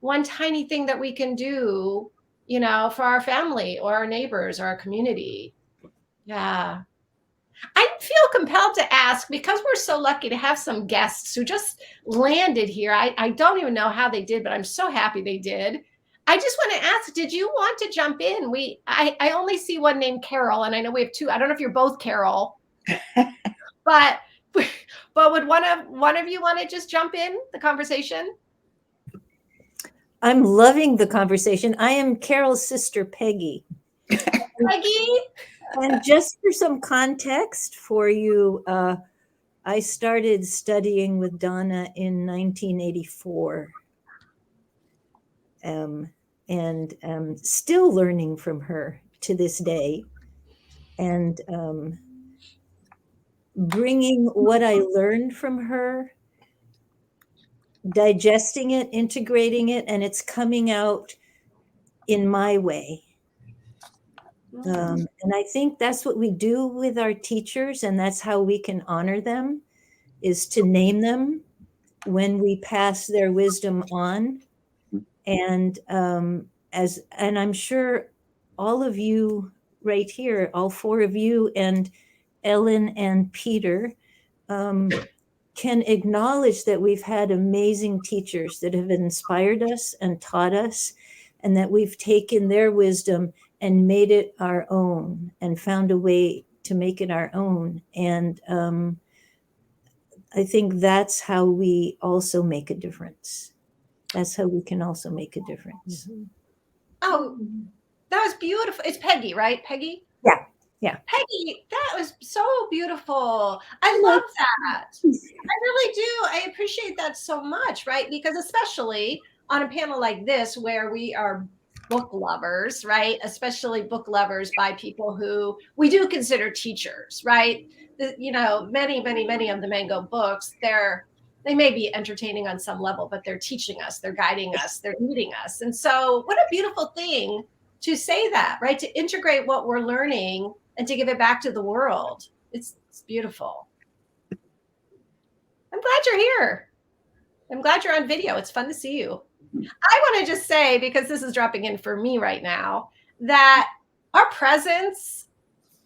one tiny thing that we can do, for our family or our neighbors or our community. Yeah. I feel compelled to ask, because we're so lucky to have some guests who just landed here. I don't even know how they did, but I'm so happy they did. I just want to ask, did you want to jump in? I only see one named Carol, and I know we have two. I don't know if you're both Carol, but would one of you want to just jump in the conversation?
I'm loving the conversation. I am Carol's sister, Peggy.
Peggy?
And just for some context for you, I started studying with Dawna in 1984. And still learning from her to this day. And bringing what I learned from her, digesting it, integrating it, and it's coming out in my way. And I think that's what we do with our teachers, and that's how we can honor them, is to name them when we pass their wisdom on. And and I'm sure all of you right here, all four of you and Ellen and Peter, can acknowledge that we've had amazing teachers that have inspired us and taught us, and that we've taken their wisdom and made it our own and found a way to make it our own. And I think that's how we also make a difference. That's how we can also make a difference.
Oh, that was beautiful. It's Peggy, right? Peggy?
Yeah. Yeah.
Peggy, that was so beautiful. I love that. I really do. I appreciate that so much, right? Because especially on a panel like this, where we are book lovers, right? Especially book lovers by people who we do consider teachers, right? You know, many of the Mango books, they may be entertaining on some level, but they're teaching us, they're guiding us, they're leading us. And so what a beautiful thing to say that, right? To integrate what we're learning and to give it back to the world. It's beautiful. I'm glad you're here. I'm glad you're on video. It's fun to see you. I want to just say, because this is dropping in for me right now, that our presence,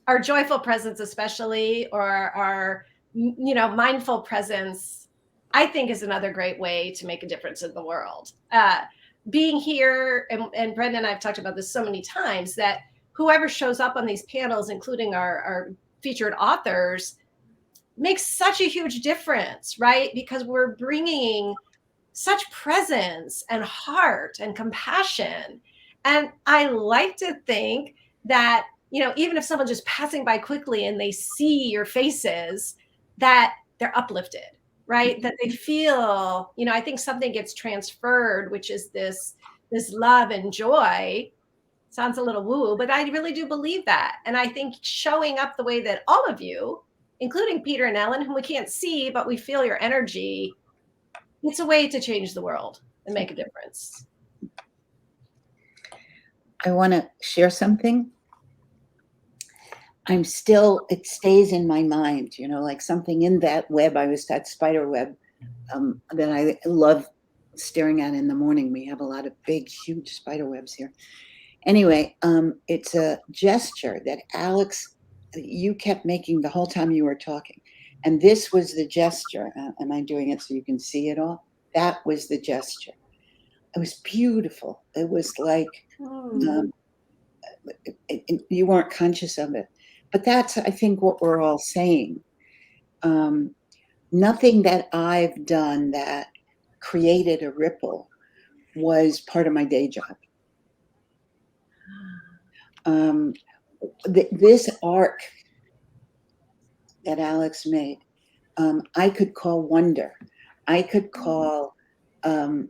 our joyful presence especially, or our mindful presence, I think is another great way to make a difference in the world. Being here, and Brenda and I have talked about this so many times, that whoever shows up on these panels, including our featured authors, makes such a huge difference, right? Because we're bringing such presence and heart and compassion. And I like to think that, even if someone's just passing by quickly and they see your faces, that they're uplifted, right? That they feel, I think something gets transferred, which is this love and joy. Sounds a little woo, but I really do believe that. And I think showing up the way that all of you, including Peter and Ellen, whom we can't see, but we feel your energy, it's a way to change the world and make a difference.
I want to share something. It stays in my mind, like something in that web, that spider web that I love staring at in the morning. We have a lot of big, huge spider webs here. Anyway, it's a gesture that Alex, you kept making the whole time you were talking. And this was the gesture. Am I doing it so you can see it all? That was the gesture. It was beautiful. It was like you weren't conscious of it. But that's, I think, what we're all saying. Nothing that I've done that created a ripple was part of my day job. This arc that Alex made, I could call wonder. I could call, and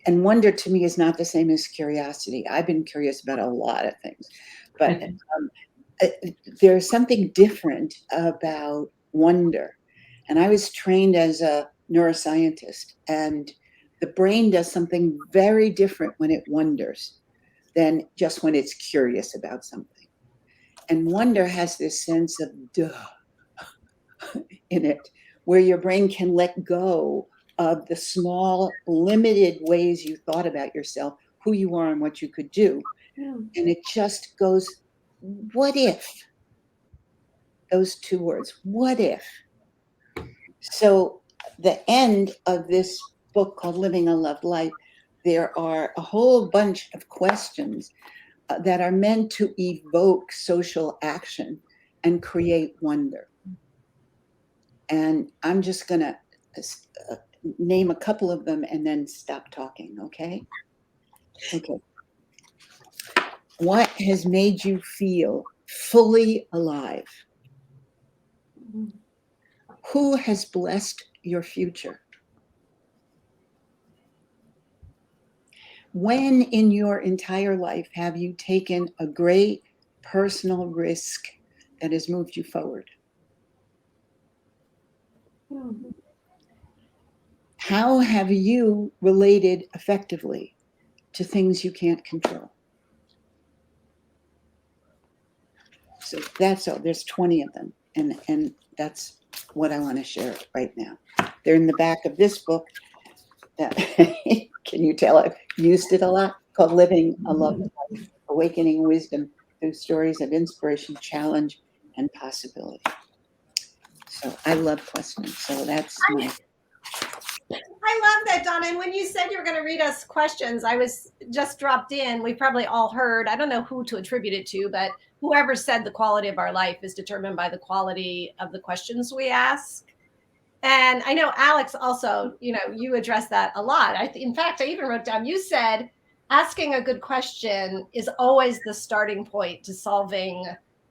wonder to me is not the same as curiosity. I've been curious about a lot of things, but there's something different about wonder. And I was trained as a neuroscientist, and the brain does something very different when it wonders than just when it's curious about something. And wonder has this sense of duh in it, where your brain can let go of the small, limited ways you thought about yourself, who you are and what you could do. Yeah. And it just goes, what if? Those two words, what if? So the end of this book called Living Unloved Life there are a whole bunch of questions that are meant to evoke social action and create wonder. And I'm just going to name a couple of them and then stop talking, okay? Okay. What has made you feel fully alive? Who has blessed your future? When in your entire life have you taken a great personal risk that has moved you forward? How have you related effectively to things you can't control? So that's all. There's 20 of them. And that's what I want to share right now. They're in the back of this book. Can you tell I've used it a lot? Called Living a Loved Life, Awakening Wisdom Through Stories of Inspiration, Challenge, and Possibility. So I love questions. So that's my...
I love that, Dawna. And when you said you were going to read us questions, I was just dropped in. We probably all heard, I don't know who to attribute it to, but whoever said the quality of our life is determined by the quality of the questions we ask. And I know Alex also, you address that a lot. In fact, I even wrote down, you said asking a good question is always the starting point to solving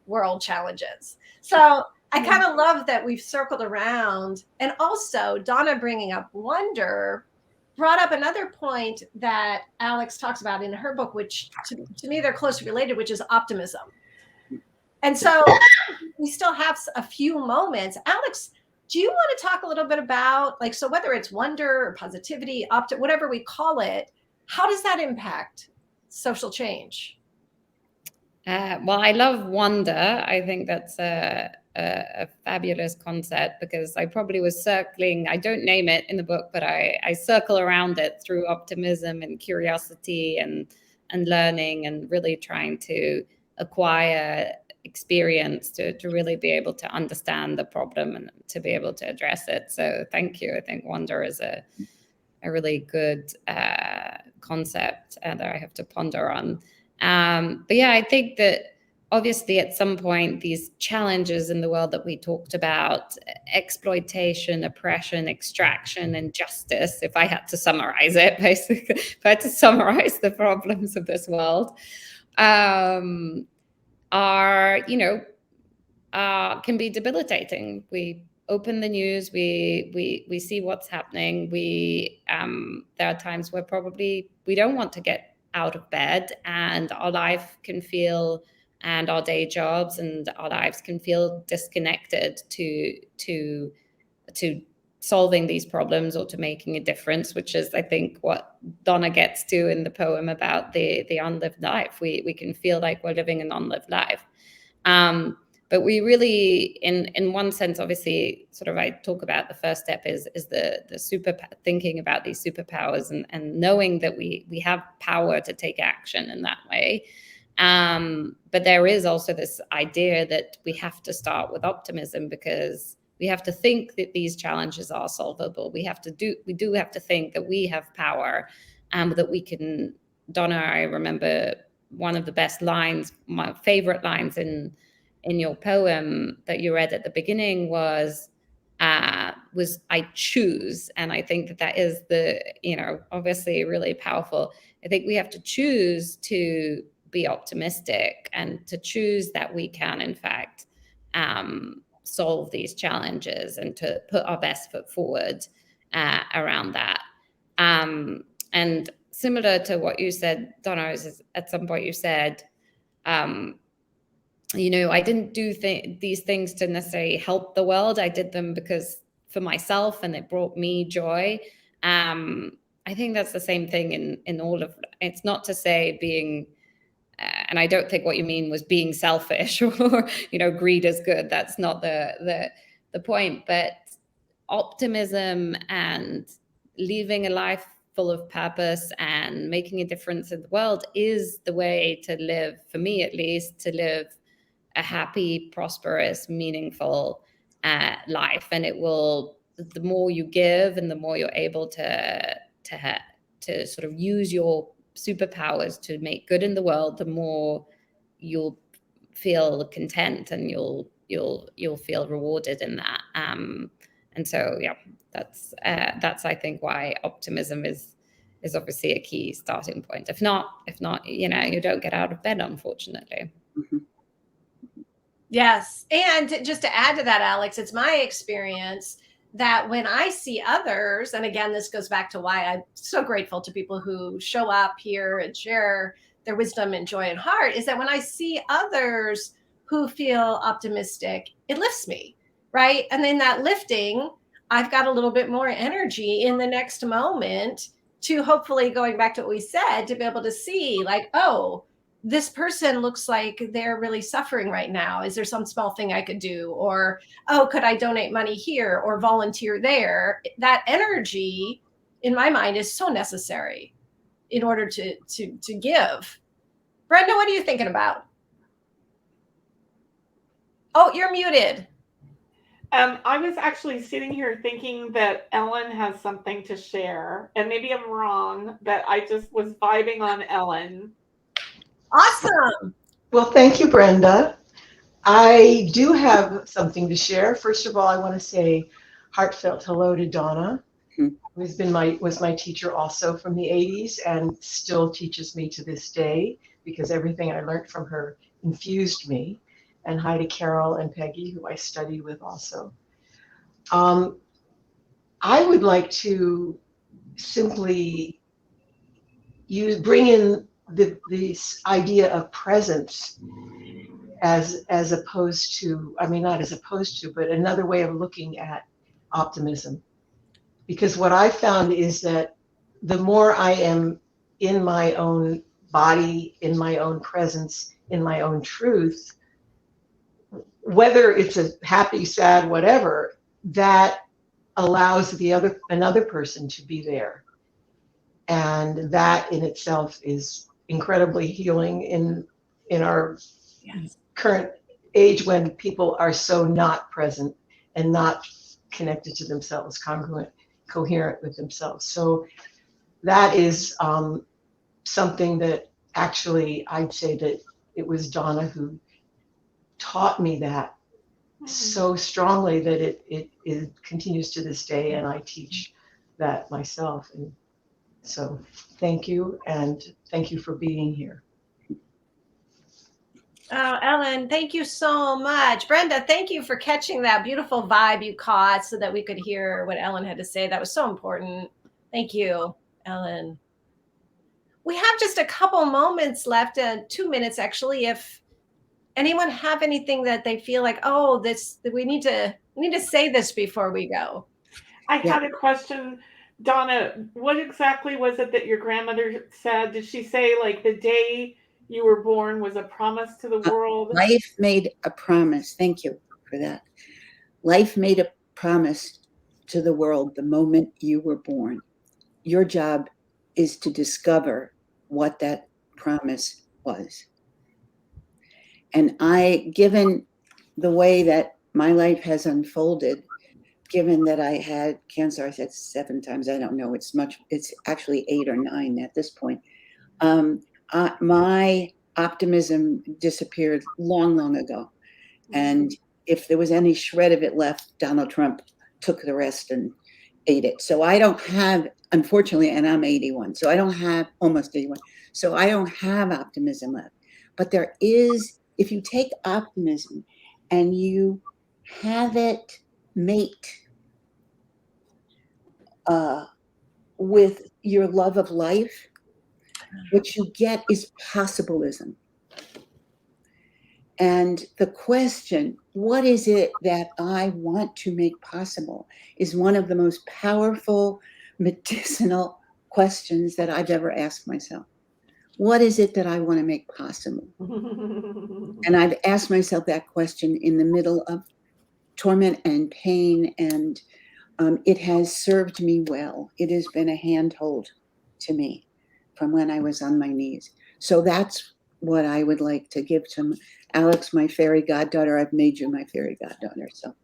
world challenges. So I kind of love that we've circled around. And also Dawna bringing up wonder brought up another point that Alex talks about in her book, which to me, they're closely related, which is optimism. And so we still have a few moments. Alex, do you want to talk a little bit about, so whether it's wonder or positivity, whatever we call it, how does that impact social change?
Well, I love wonder. I think that's a fabulous concept, because I probably was circling, I don't name it in the book, but I circle around it through optimism and curiosity and learning, and really trying to acquire experience to really be able to understand the problem and to be able to address it. So thank you. I think wonder is a really good concept that I have to ponder on. But yeah, I think that obviously at some point these challenges in the world that we talked about, exploitation, oppression, extraction, and justice, if I had to summarize it, basically, if I had to summarize the problems of this world, can be debilitating. We open the news, we see what's happening. There are times where probably we don't want to get out of bed, and our life can feel, and our day jobs and our lives can feel disconnected to solving these problems or to making a difference, which is, I think, what Dawna gets to in the poem about the unlived life. We can feel like we're living an unlived life. But we really, in one sense, obviously, sort of, I talk about the first step is the thinking about these superpowers and knowing that we have power to take action in that way. But there is also this idea that we have to start with optimism, because we have to think that these challenges are solvable. We do have to think that we have power, that we can. Dawna, I remember one of the best lines, my favorite lines in your poem that you read at the beginning was I choose. And I think that is obviously really powerful. I think we have to choose to be optimistic and to choose that we can, in fact, solve these challenges and to put our best foot forward around that. And similar to what you said, Dawna, at some point you said, I didn't do these things to necessarily help the world. I did them because for myself, and it brought me joy. I think that's the same thing in all of. It's not to say being, and I don't think what you mean was being selfish or greed is good. That's not the point. But optimism and living a life full of purpose and making a difference in the world is the way to live, for me at least, to live a happy, prosperous, meaningful life. And it will, the more you give and the more you're able to to sort of use your superpowers to make good in the world, the more you'll feel content and you'll feel rewarded in that. And so, yeah, that's I think why optimism is obviously a key starting point. If not, you don't get out of bed, unfortunately.
Mm-hmm.
Yes. And just to add to that, Alex, it's my experience that when I see others, and again, this goes back to why I'm so grateful to people who show up here and share their wisdom and joy and heart, is that when I see others who feel optimistic, it lifts me, right? And then that lifting, I've got a little bit more energy in the next moment to hopefully, going back to what we said, to be able to see like, oh, this person looks like they're really suffering right now. Is there some small thing I could do? Or, oh, could I donate money here or volunteer there? That energy in my mind is so necessary in order to give. Brenda, what are you thinking about? Oh, you're muted.
I was actually sitting here thinking that Ellen has something to share, and maybe I'm wrong, but I just was vibing on Ellen.
Awesome.
Well, thank you, Brenda. I do have something to share. First of all, I want to say heartfelt hello to Dawna, who was my teacher also from the 80s and still teaches me to this day, because everything I learned from her infused me. And hi to Carol and Peggy, who I studied with also. I would like to simply bring in this idea of presence as opposed to, I mean, not as opposed to, but another way of looking at optimism. Because what I found is that the more I am in my own body, in my own presence, in my own truth, whether it's a happy, sad, whatever, that allows another person to be there. And that in itself is incredibly healing in our current age, when people are so not present and not connected to themselves, congruent, coherent with themselves. So that is something that actually I'd say that it was Dawna who taught me that so strongly that it continues to this day, and I teach that myself. And so thank you, and thank you for being here.
Oh, Ellen, thank you so much. Brenda, thank you for catching that beautiful vibe you caught so that we could hear what Ellen had to say. That was so important. Thank you, Ellen. We have just a couple moments left, 2 minutes actually. If anyone have anything that they feel like, oh, we need to say this before we go.
I had a question, Dawna. What exactly was it that your grandmother said? Did she say like the day you were born was a promise to the world?
Life made a promise. Thank you for that. Life made a promise to the world the moment you were born. Your job is to discover what that promise was. And given the way that my life has unfolded, given that I had cancer, I said 7 times, I don't know, it's actually 8 or 9 at this point. My optimism disappeared long ago. And if there was any shred of it left, Donald Trump took the rest and ate it. So I don't have, unfortunately, and I'm 81, so I don't have, almost 81, so I don't have optimism left. But there is, if you take optimism and you have it mate with your love of life, what you get is possibilism. And the question, what is it that I want to make possible, is one of the most powerful medicinal questions that I've ever asked myself. What is it that I want to make possible? And I've asked myself that question in the middle of torment and pain, and it has served me well. It has been a handhold to me from when I was on my knees. So that's what I would like to give to Alex, my fairy goddaughter. I've made you my fairy goddaughter, so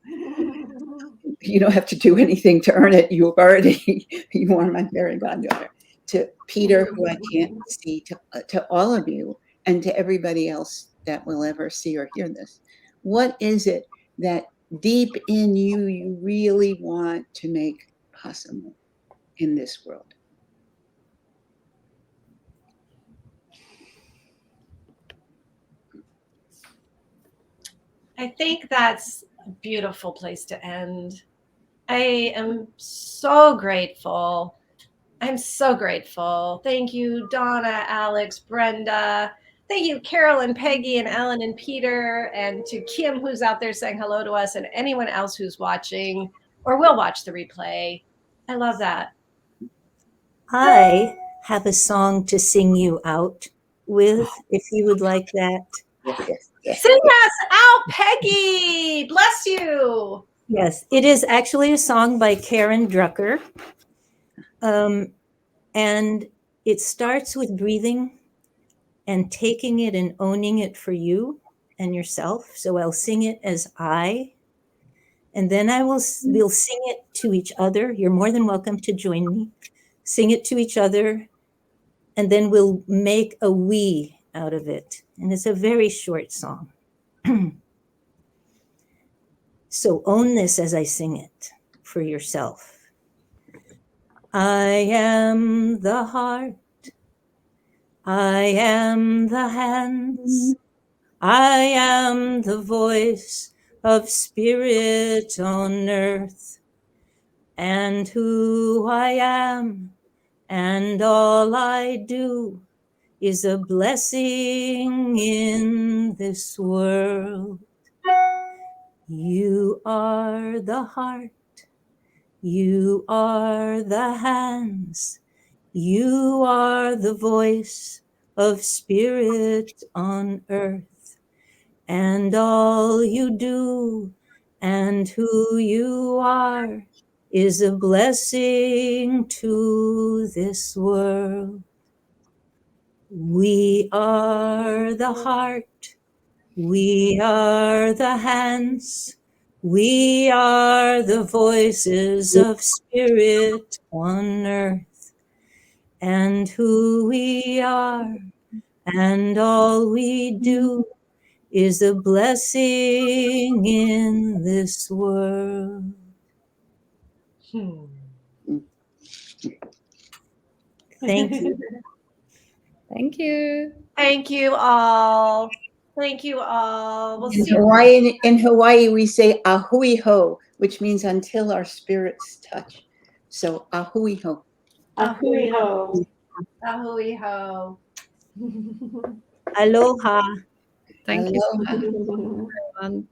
you don't have to do anything to earn it. You are my fairy goddaughter. to Peter, who I can't see, to all of you, and to everybody else that will ever see or hear this. What is it that deep in you really want to make possible in this world?
I think that's a beautiful place to end. I am so grateful. I'm so grateful. Thank you, Dawna, Alex, Brenda. Thank you, Carol and Peggy and Ellen and Peter, and to Kim, who's out there saying hello to us, and anyone else who's watching or will watch the replay. I love that.
I have a song to sing you out with, if you would like that.
Yes.
Sing us out, Peggy. Bless you.
Yes, it is actually a song by Karen Drucker. And it starts with breathing and taking it and owning it for you and yourself. So I'll sing it as I, and then we'll sing it to each other. You're more than welcome to join me. Sing it to each other, and then we'll make a we out of it. And it's a very short song. So own this as I sing it for yourself. I am the heart. I am the hands. I am the voice of spirit on earth. And who I am and all I do is a blessing in this world. You are the heart. You are the hands. You are the voice of spirit on earth. And all you do and who you are is a blessing to this world. We are the heart. We are the hands. We are the voices of spirit on earth. And who we are and all we do is a blessing in this world. Thank you.
Thank you.
Thank you all. Thank you all. We'll
In
see you.
Hawaii, we say ahui ho, which means until our spirits touch. So ahui ho.
Ahui ho.
Ahui ho.
Aloha.
Thank you so
Aloha.
much, everyone.